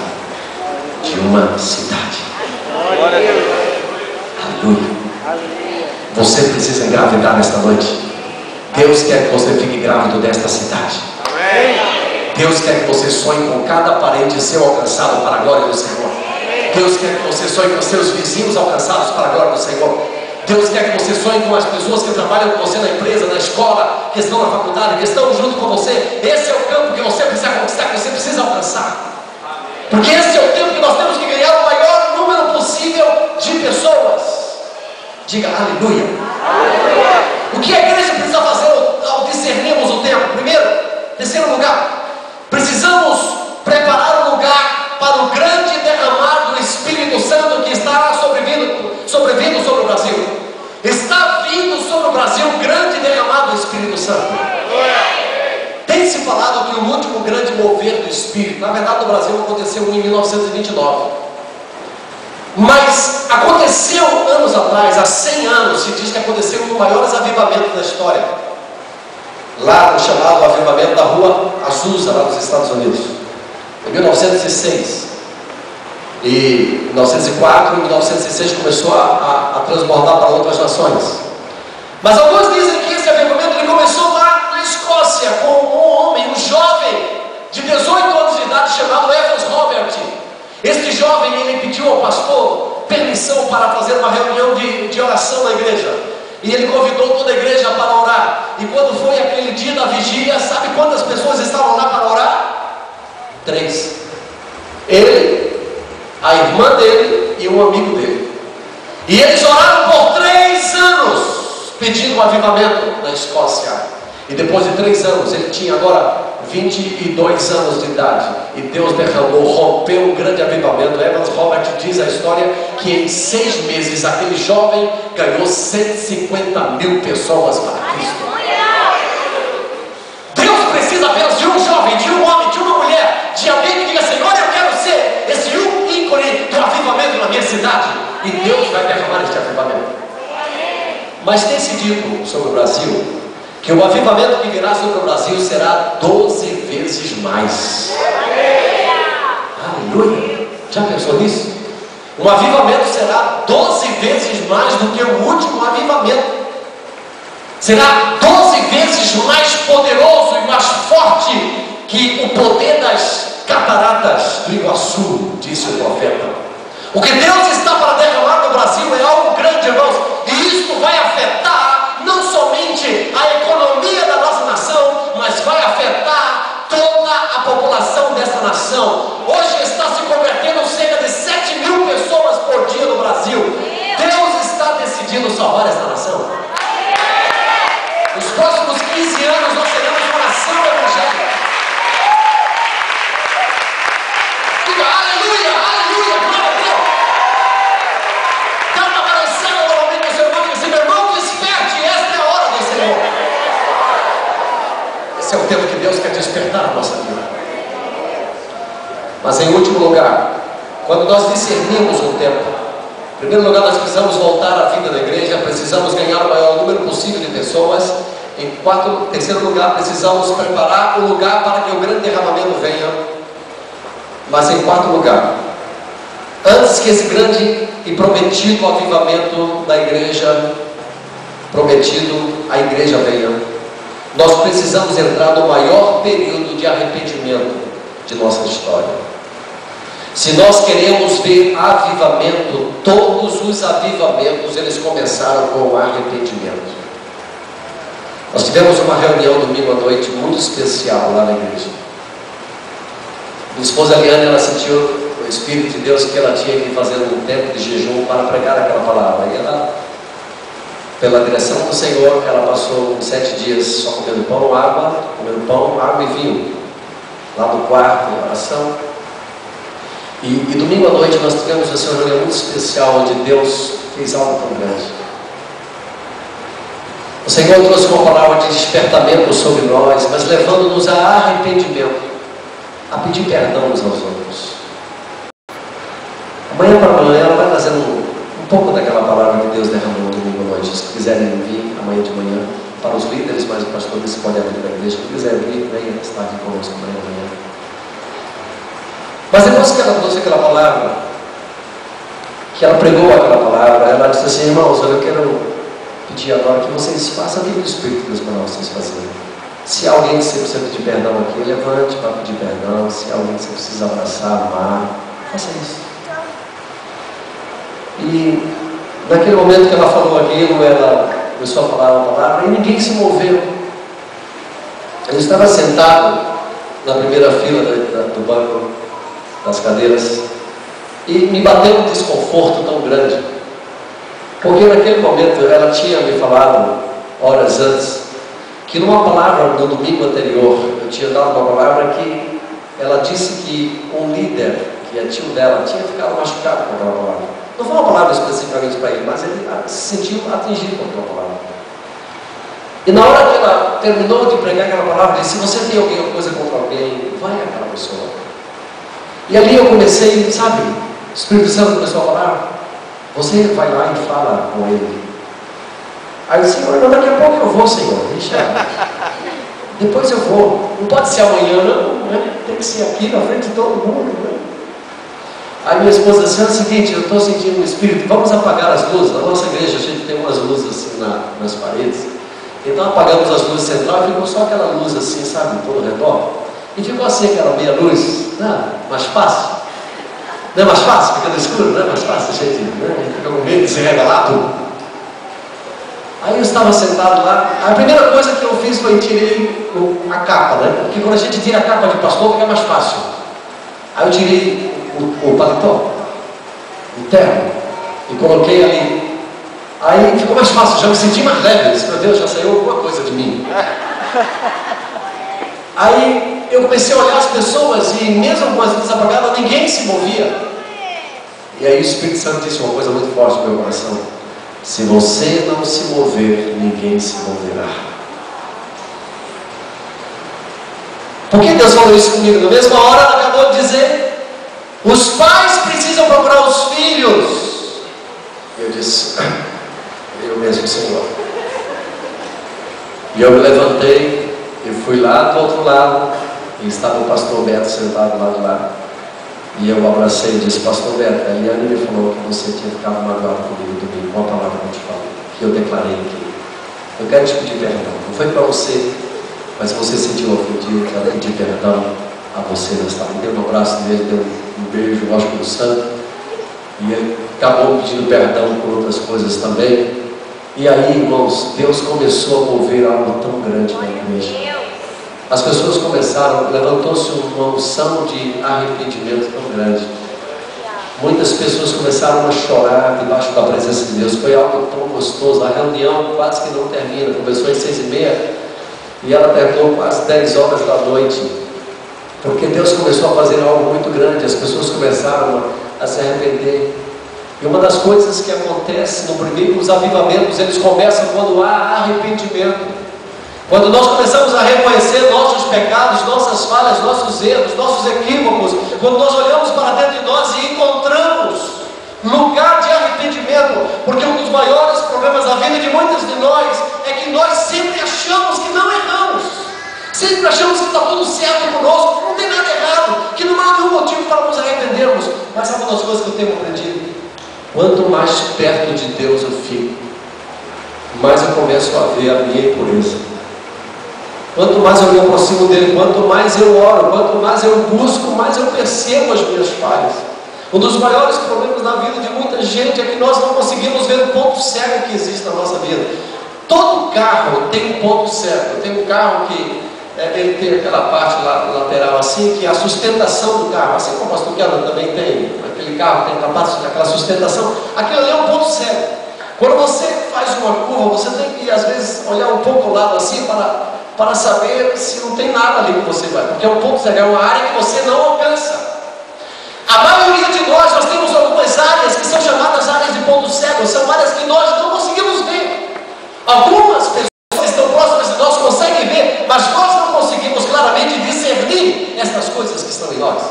Speaker 1: de uma cidade. Aleluia. Você precisa engravidar nesta noite. Deus quer que você fique grávido desta cidade. Deus quer que você sonhe com cada parente seu alcançado para a glória do Senhor. Deus quer que você sonhe com seus vizinhos alcançados para a glória do Senhor. Deus quer que você sonhe com as pessoas que trabalham com você na empresa, na escola, que estão na faculdade, que estão junto com você. Esse é o campo que você precisa conquistar, que você precisa alcançar. Porque esse é o tempo que nós temos que ganhar o maior número Diga aleluia. O que a igreja precisa fazer ao discernirmos o tempo? Primeiro, terceiro lugar, precisamos preparar o lugar para o grande derramar do Espírito Santo que está sobrevindo sobre o Brasil. Está vindo sobre o Brasil o grande derramar do Espírito Santo. Tem se falado que o último grande mover do Espírito, na verdade no Brasil aconteceu em 1929, mas aconteceu anos atrás, há 100 anos, se diz que aconteceu um dos maiores avivamentos da história, lá no chamado avivamento da Rua Azusa, lá nos Estados Unidos, em 1906, e em 1904 e 1906 começou a transbordar para outras nações. Mas alguns dizem que esse avivamento ele começou lá na Escócia, com um homem, um jovem de 18 anos de idade chamado Evans Robert. Este jovem ele pediu ao pastor permissão para fazer uma reunião de oração na igreja, e ele convidou toda a igreja para orar. E quando foi aquele dia da vigília, sabe quantas pessoas estavam lá para orar? 3. Ele, a irmã dele e um amigo dele. E eles oraram por 3 anos pedindo um avivamento na Escócia. E depois de 3 anos, ele tinha agora 22 anos de idade, e Deus derramou, rompeu um grande avivamento. Evans Robert diz a história que em 6 meses aquele jovem ganhou 150 mil pessoas para Cristo. Deus precisa apenas de um jovem, de um homem, de uma mulher, de alguém que diga: Senhor, eu quero ser esse ícone do avivamento na minha cidade, e Deus vai derramar este avivamento. Mas tem se dito sobre o Brasil que o avivamento que virá sobre o Brasil será 12 vezes mais. Aleluia! Já pensou nisso? Um avivamento será 12 vezes mais do que o último avivamento. Será 12 vezes mais poderoso e mais forte que o poder das cataratas do Iguaçu, disse o profeta. O que Deus está para derramar no Brasil é algo grande, irmãos, e isso vai afetar não somente a economia da nossa nação, mas vai afetar toda a população dessa nação. Hoje está se convertendo cerca de 7 mil pessoas por dia no Brasil. Deus está decidindo salvar essa nação. Nos próximos 15 anos nós teremos uma nação evangélica. Diga aleluia, aleluia, glória a Deus. Dá uma balançada novamente no seu irmão e diz: meu irmão, desperte, esta é a hora do Senhor. Esse é o tempo que Deus quer despertar a nossa vida. Mas em último lugar, quando nós discernimos o tempo, em primeiro lugar nós precisamos voltar à vida da igreja, precisamos ganhar o maior número possível de pessoas. Em terceiro lugar, precisamos preparar o lugar para que o grande derramamento venha. Mas em quarto lugar, antes que esse grande e prometido avivamento da igreja, prometido a igreja venha, nós precisamos entrar no maior período de arrependimento de nossa história. Se nós queremos ver avivamento, todos os avivamentos eles começaram com o arrependimento. Nós tivemos uma reunião domingo à noite muito especial lá na igreja. Minha esposa Eliane, ela sentiu o Espírito de Deus que ela tinha que fazer um tempo de jejum para pregar aquela palavra. E ela, pela direção do Senhor, ela passou 7 dias só comendo pão, água e vinho, lá no quarto, em oração. E domingo à noite nós tivemos uma reunião muito especial, onde Deus fez algo tão grande. O Senhor trouxe uma palavra de despertamento sobre nós, mas levando-nos a arrependimento, a pedir perdão uns aos outros. Amanhã para amanhã ela vai trazer um pouco daquela palavra que Deus derramou domingo à noite. Se quiserem vir amanhã de manhã, para os líderes, mas o pastor disse pode abrir da igreja. Se quiser vir, venha estar aqui conosco amanhã de manhã. Mas depois que ela trouxe aquela palavra, que ela pregou aquela palavra, ela disse assim: irmãos, eu quero pedir agora que vocês façam aquilo que o Espírito de Deus para vocês fazerem. Se alguém que você precisa pedir perdão aqui, levante para pedir perdão. Se alguém que você precisa abraçar, amar, faça isso. E naquele momento que ela falou aquilo, ela começou a falar uma palavra e ninguém se moveu. Eu estava sentado na primeira fila do banco das cadeiras e me bateu um desconforto tão grande. Porque naquele momento ela tinha me falado, horas antes, que numa palavra no domingo anterior, eu tinha dado uma palavra que ela disse que um líder, que é tio dela, tinha ficado machucado com aquela palavra. Não foi uma palavra especificamente para ele, mas ele se sentiu atingido com aquela palavra. E na hora que ela terminou de pregar aquela palavra, disse: se você tem alguma coisa contra alguém, vai àquela pessoa. E ali eu comecei, sabe, o Espírito Santo começou a falar: você vai lá e fala com ele. Aí eu disse: Senhor, daqui a pouco eu vou, Senhor, deixa. Depois eu vou. Não pode ser amanhã, não, né? Tem que ser aqui na frente de todo mundo, né? Aí minha esposa disse: é o seguinte, eu estou sentindo o Espírito, vamos apagar as luzes. Na nossa igreja a gente tem umas luzes assim nas paredes. Então apagamos as luzes centrais e ficou só aquela luz assim, sabe, todo ao redor. E ficou assim aquela meia luz, né? Mais fácil. Não é mais fácil? Fica no escuro, não é mais fácil, gente, né? Fica com medo de se revelar tudo. Aí eu estava sentado lá, a primeira coisa que eu fiz foi tirei a capa, né? Porque quando a gente tira a capa de pastor fica mais fácil. Aí eu tirei o paletó, o terno, e coloquei ali. Aí ficou mais fácil, já me senti mais leve. Eu disse: meu Deus, já saiu alguma coisa de mim. Aí eu comecei a olhar as pessoas e mesmo com as luzes apagadas, ninguém se movia. E aí o Espírito Santo disse uma coisa muito forte no meu coração: se você não se mover, ninguém se moverá. Por que Deus falou isso comigo? Na mesma hora ela acabou de dizer: os pais precisam procurar os filhos. E eu disse: eu mesmo, Senhor. E eu me levantei e fui lá do outro lado, e estava o pastor Beto sentado lá do lado. E eu abracei e disse: pastor Beto, a Eliane me falou que você tinha ficado magoado comigo domingo. Qual a palavra que eu te falei? Que eu declarei aqui. Eu quero te pedir perdão. Não foi para você, mas se você se sentiu ofendido, eu quero pedir perdão a você nesta manhã. Deu um abraço nele, deu um beijo, eu acho que no santo. E ele acabou pedindo perdão por outras coisas também. E aí, irmãos, Deus começou a mover algo tão grande na igreja. As pessoas começaram, levantou-se uma unção de arrependimento tão grande. Muitas pessoas começaram a chorar debaixo da presença de Deus. Foi algo tão gostoso. A reunião quase que não termina. Começou às 6h30 e ela terminou quase 10 horas da noite. Porque Deus começou a fazer algo muito grande. As pessoas começaram a se arrepender. E uma das coisas que acontece no primeiro, os avivamentos, eles começam quando há arrependimento. Quando nós começamos a reconhecer nossos pecados, nossas falhas, nossos erros, nossos equívocos, quando nós olhamos para dentro de nós e encontramos lugar de arrependimento, porque um dos maiores problemas da vida de muitos de nós é que nós sempre achamos que não erramos, sempre achamos que está tudo certo conosco, que não tem nada errado, que não há nenhum motivo para nos arrependermos. Mas sabe uma das coisas que eu tenho aprendido? Quanto mais perto de Deus eu fico, mais eu começo a ver a minha impureza. Quanto mais eu me aproximo dele, quanto mais eu oro, quanto mais eu busco, mais eu percebo as minhas falhas. Um dos maiores problemas na vida de muita gente é que nós não conseguimos ver o ponto cego que existe na nossa vida. Todo carro tem um ponto cego. Tem um carro que ele tem aquela parte lateral assim, que é a sustentação do carro, assim como a pastor Keller também tem. Aquele carro tem aquela sustentação. Aquilo ali é um ponto cego. Quando você faz uma curva, você tem que às vezes olhar um pouco ao lado assim para saber se não tem nada ali que você vai, porque é um ponto cego, é uma área que você não alcança. A maioria de nós temos algumas áreas que são chamadas áreas de ponto cego, são áreas que nós não conseguimos ver. Algumas pessoas que estão próximas de nós conseguem ver, mas nós não conseguimos claramente discernir essas coisas que estão em nós.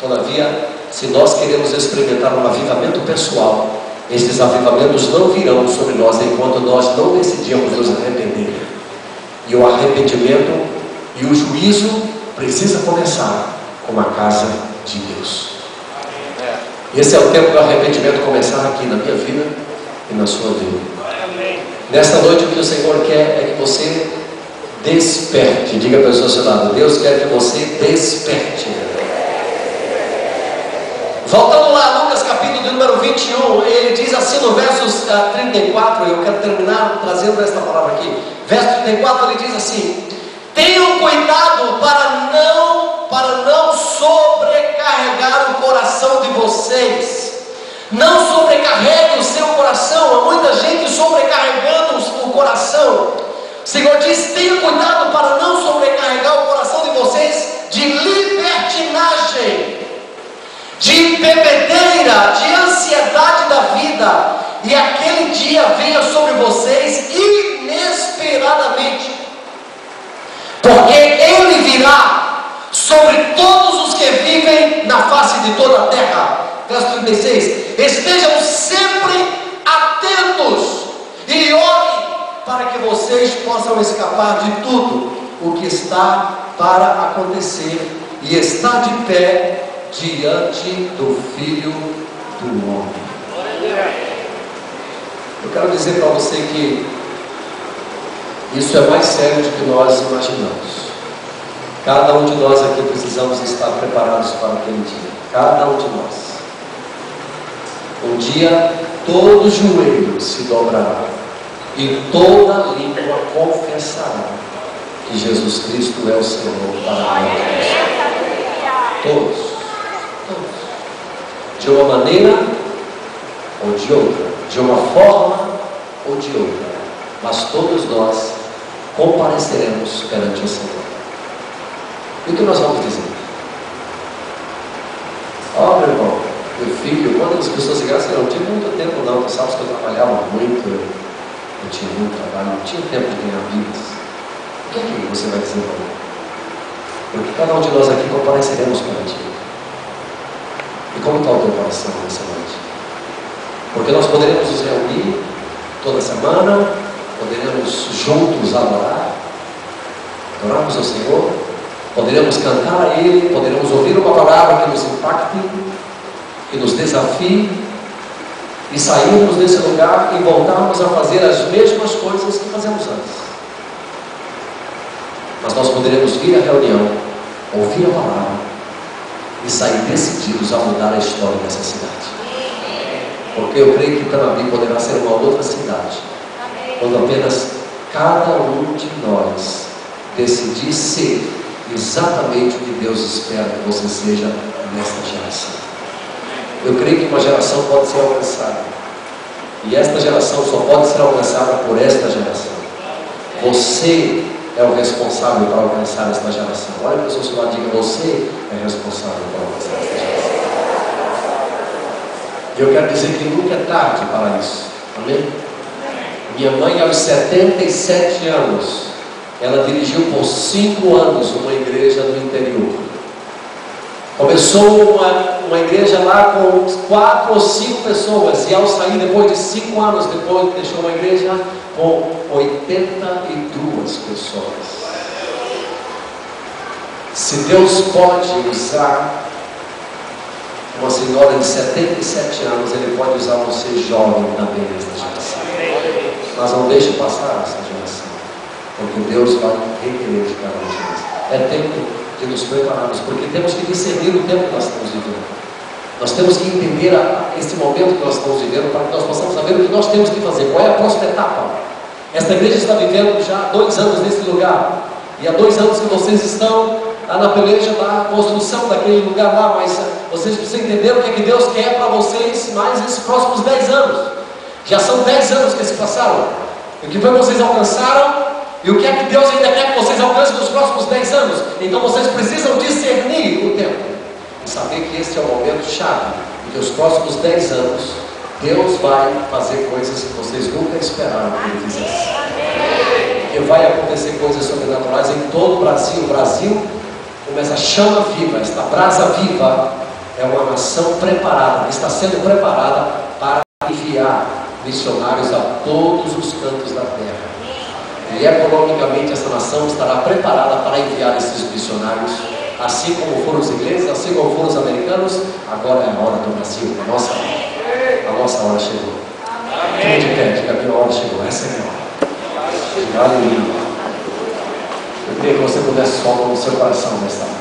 Speaker 1: Todavia, se nós queremos experimentar um avivamento pessoal, esses avivamentos não virão sobre nós enquanto nós não decidimos nos arrepender. E o arrependimento e o juízo precisa começar com a casa de Deus. Esse é o tempo do arrependimento começar aqui na minha vida e na sua vida. Nesta noite o que o Senhor quer é que você desperte. Diga para a pessoa ao seu lado: Deus quer que você desperte. Voltando lá, Lucas capítulo de número 21, ele diz assim no versos 34, eu quero terminar trazendo esta palavra aqui. Verso 34, ele diz assim: tenham cuidado para não sobrecarregar o coração de vocês. Não sobrecarregue o seu coração coração. Há muita gente sobrecarregando o coração. O Senhor diz: tenha cuidado para não sobrecarregar o coração de vocês de libertinagem, de bebedeira, de ansiedade da vida, e aquele dia venha sobre vocês inesperadamente, porque ele virá sobre todos os que vivem na face de toda a terra. Verso 36: estejam sempre atentos e orem para que vocês possam escapar de tudo o que está para acontecer e estar de pé diante do Filho do Homem. Eu quero dizer para você que isso é mais sério do que nós imaginamos. Cada um de nós aqui precisamos estar preparados para aquele dia. Cada um de nós. Um dia todo joelho se dobrará e toda língua confessará que Jesus Cristo é o Senhor para a glória de Deus. Todos. De uma maneira ou de outra, de uma forma ou de outra, mas todos nós compareceremos perante o Senhor. E o que nós vamos dizer? Ó, meu irmão, meu filho, quantas pessoas dizem assim: eu não tive muito tempo não, tu sabes que eu trabalhava muito, eu tinha muito trabalho, não tinha tempo de ganhar vidas. O que é que você vai dizer para mim? Porque cada um de nós aqui compareceremos perante Ele. E como está o teu coração nessa noite? Porque nós poderemos nos reunir toda semana, poderemos juntos adorarmos ao Senhor, poderemos cantar a Ele, poderemos ouvir uma palavra que nos impacte, que nos desafie, e sairmos desse lugar e voltarmos a fazer as mesmas coisas que fazemos antes. Mas nós poderemos vir à reunião, ouvir a palavra e sair decididos a mudar a história dessa cidade. Porque eu creio que Tanabi poderá ser uma outra cidade, quando apenas cada um de nós decidir ser exatamente o que Deus espera que você seja nesta geração. Eu creio que uma geração pode ser alcançada, e esta geração só pode ser alcançada por esta geração. Você é o responsável para alcançar esta geração. Olha para o seu celular e diga: você é responsável para alcançar esta geração. E eu quero dizer que nunca é tarde para isso. Amém? Minha mãe, aos 77 anos, ela dirigiu por 5 anos uma igreja no interior. Começou uma igreja lá com 4 ou 5 pessoas, e ao sair, depois de 5 anos depois, deixou uma igreja com 82 pessoas. Se Deus pode usar uma senhora de 77 anos, Ele pode usar você jovem também nesta geração. Mas não deixe passar essa geração, porque Deus vai requerer de cada um de nós. É tempo de nos prepararmos, porque temos que discernir o tempo que nós estamos vivendo. Nós temos que entender esse momento que nós estamos vivendo, para que nós possamos saber o que nós temos que fazer, qual é a próxima etapa. Esta igreja está vivendo já 2 anos nesse lugar, e há 2 anos que vocês estão na peleja da construção daquele lugar lá, mas vocês precisam entender o que é que Deus quer para vocês mais nesses próximos 10 anos. Já são 10 anos que se passaram. O que foi que vocês alcançaram? E o que é que Deus ainda quer que vocês alcancem nos próximos 10 anos? Então vocês precisam discernir o tempo e saber que este é o momento chave, e que os próximos 10 anos Deus vai fazer coisas que vocês nunca esperaram que Ele fizesse. Porque vai acontecer coisas sobrenaturais em todo o Brasil. O Brasil, como essa chama viva, esta brasa viva, é uma nação preparada, está sendo preparada para enviar missionários a todos os cantos da terra. E economicamente essa nação estará preparada para enviar esses missionários, assim como foram os ingleses, assim como foram os americanos. Agora é a hora do Brasil, a nossa hora chegou. Quem de pé, diga que a hora chegou, essa é a hora. Diga aleluia. Eu queria que você pudesse soltar no seu coração nesta hora.